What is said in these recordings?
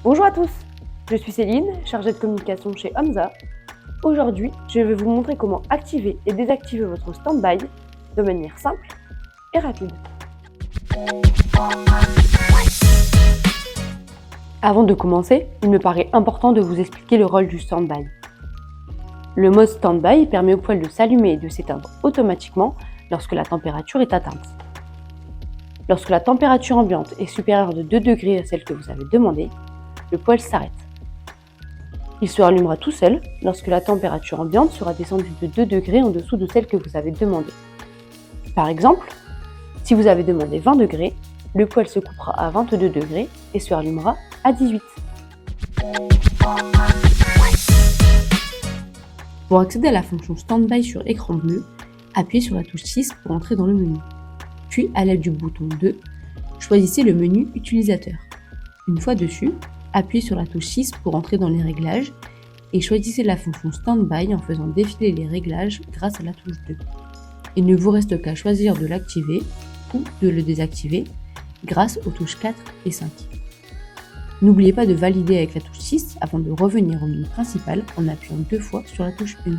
Bonjour à tous, je suis Céline, chargée de communication chez Hamza. Aujourd'hui, je vais vous montrer comment activer et désactiver votre stand-by de manière simple et rapide. Avant de commencer, il me paraît important de vous expliquer le rôle du stand-by. Le mode stand-by permet au poêle de s'allumer et de s'éteindre automatiquement lorsque la température est atteinte. Lorsque la température ambiante est supérieure de 2 degrés à celle que vous avez demandée, le poêle s'arrête. Il se rallumera tout seul lorsque la température ambiante sera descendue de 2 degrés en dessous de celle que vous avez demandée. Par exemple, si vous avez demandé 20 degrés, le poêle se coupera à 22 degrés et se rallumera à 18. Pour accéder à la fonction Standby sur écran bleu, appuyez sur la touche 6 pour entrer dans le menu. Puis, à l'aide du bouton 2, choisissez le menu Utilisateur. Une fois dessus, appuyez sur la touche 6 pour entrer dans les réglages et choisissez la fonction Standby en faisant défiler les réglages grâce à la touche 2. Il ne vous reste qu'à choisir de l'activer ou de le désactiver grâce aux touches 4 et 5. N'oubliez pas de valider avec la touche 6 avant de revenir au menu principal en appuyant 2 fois sur la touche 1.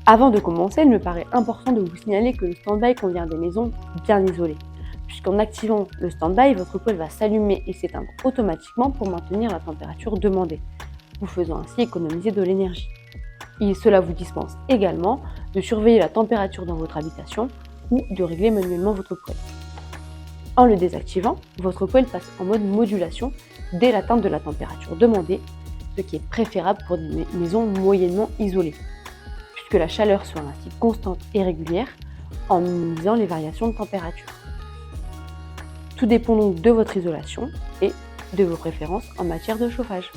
Avant de commencer, il me paraît important de vous signaler que le stand-by convient à des maisons bien isolées, puisqu'en activant le stand-by, votre poêle va s'allumer et s'éteindre automatiquement pour maintenir la température demandée, vous faisant ainsi économiser de l'énergie. Et cela vous dispense également de surveiller la température dans votre habitation ou de régler manuellement votre poêle. En le désactivant, votre poêle passe en mode modulation dès l'atteinte de la température demandée, ce qui est préférable pour des maisons moyennement isolées, puisque la chaleur sera ainsi constante et régulière en minimisant les variations de température. Tout dépend donc de votre isolation et de vos préférences en matière de chauffage.